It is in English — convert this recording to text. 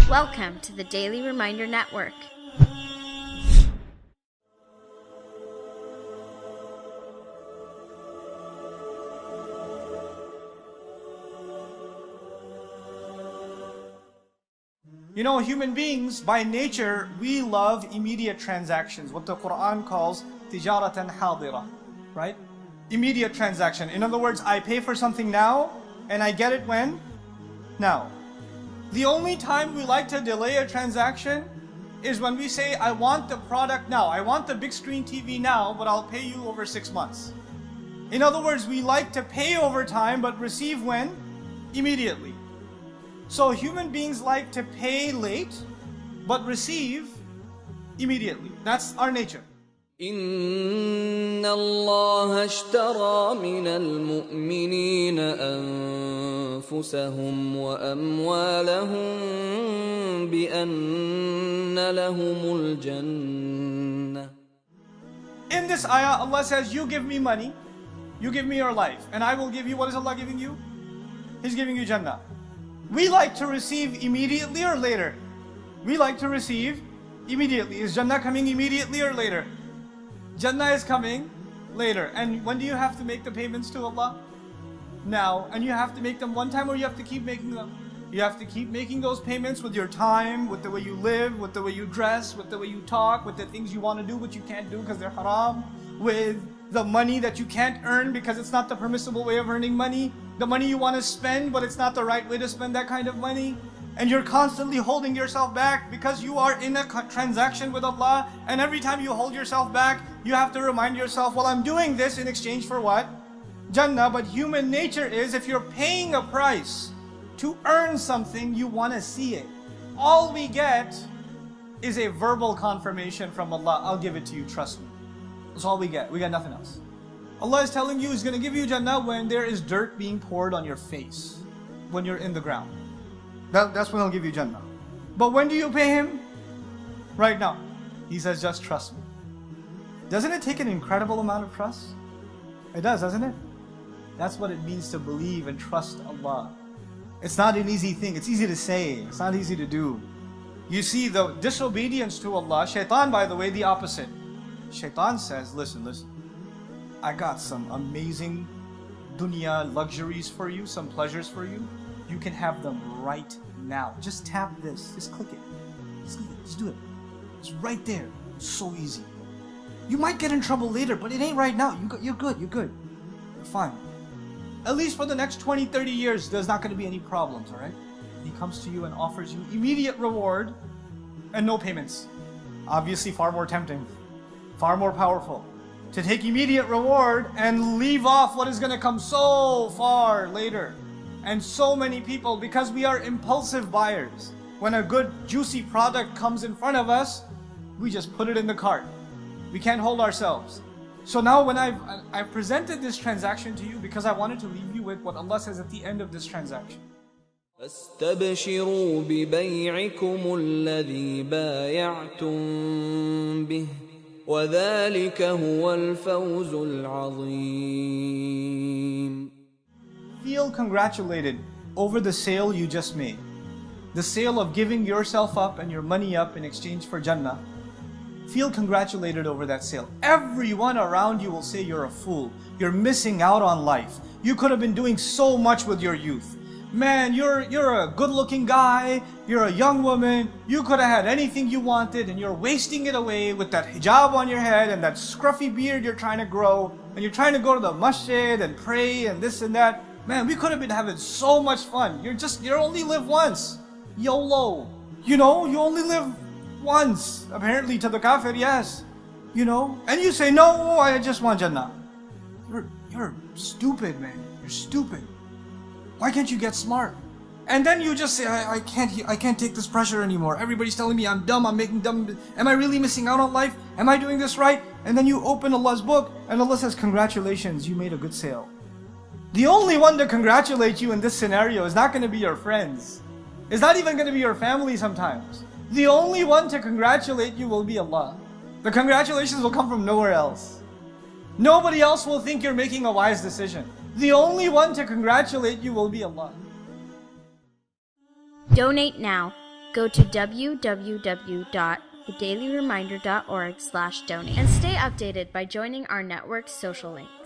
Welcome to the Daily Reminder Network. You know, human beings, by nature, we love immediate transactions, what the Quran calls tijaratan hadira, right? Immediate transaction. In other words, I pay for something now, and I get it when? Now. The only time we like to delay a transaction is when we say, I want the product now. I want the big screen TV now, but I'll pay you over 6 months. In other words, we like to pay over time, but receive when? Immediately. So human beings like to pay late, but receive immediately. That's our nature. إن الله اشترى من المؤمنين أنفسهم وأموالهم بأن لهم الجنة. In this ayah, Allah says, you give me money, you give me your life, and I will give you, what is Allah giving you? He's giving you Jannah. We like to receive immediately or later? We like to receive immediately. Is Jannah coming immediately or later? Jannah is coming later. And when do you have to make the payments to Allah? Now. And you have to make them one time, or you have to keep making them? You have to keep making those payments with your time, with the way you live, with the way you dress, with the way you talk, with the things you want to do but you can't do because they're haram, with the money that you can't earn because it's not the permissible way of earning money, the money you want to spend but it's not the right way to spend that kind of money. And you're constantly holding yourself back because you are in a transaction with Allah, and every time you hold yourself back, you have to remind yourself, well, I'm doing this in exchange for what? Jannah. But human nature is, if you're paying a price to earn something, you want to see it. All we get is a verbal confirmation from Allah. I'll give it to you, trust me. That's all we get. We got nothing else. Allah is telling you He's going to give you Jannah when there is dirt being poured on your face, when you're in the ground. That's when He'll give you Jannah. But when do you pay Him? Right now. He says, just trust me. Doesn't it take an incredible amount of trust? It does, doesn't it? That's what it means to believe and trust Allah. It's not an easy thing. It's easy to say. It's not easy to do. You see, the disobedience to Allah, Shaitan, by the way, the opposite. Shaitan says, listen, I got some amazing dunya luxuries for you, some pleasures for you. You can have them right now. Just tap this. Just click it. Just do it. It's right there. It's so easy. You might get in trouble later, but it ain't right now. You're good. You're fine. At least for the next 20, 30 years, there's not going to be any problems, all right? He comes to you and offers you immediate reward and no payments. Obviously far more tempting, far more powerful. To take immediate reward and leave off what is going to come so far later. And so many people, because we are impulsive buyers, when a good juicy product comes in front of us, we just put it in the cart. We can't hold ourselves. So now when I've presented this transaction to you because I wanted to leave you with what Allah says at the end of this transaction. فاستبشروا ببيعكم الذي بايعتم به وذلك هو الفوز العظيم. Feel congratulated over the sale you just made. The sale of giving yourself up and your money up in exchange for Jannah. Feel congratulated over that sale. Everyone around you will say you're a fool. You're missing out on life. You could have been doing so much with your youth. Man, you're a good-looking guy. You're a young woman. You could have had anything you wanted, and you're wasting it away with that hijab on your head and that scruffy beard you're trying to grow. And you're trying to go to the masjid and pray and this and that. Man, we could have been having so much fun. You only live once. YOLO. You know, you only live once. Apparently to the kafir, yes. You know? And you say, no, I just want Jannah. You're stupid, man. You're stupid. Why can't you get smart? And then you just say, I can't take this pressure anymore. Everybody's telling me I'm dumb, I'm making dumb. Am I really missing out on life? Am I doing this right? And then you open Allah's book and Allah says, congratulations, you made a good sale. The only one to congratulate you in this scenario is not going to be your friends. It's not even going to be your family sometimes. The only one to congratulate you will be Allah. The congratulations will come from nowhere else. Nobody else will think you're making a wise decision. The only one to congratulate you will be Allah. Donate now. Go to www.thedailyreminder.org/donate and stay updated by joining our network's social links.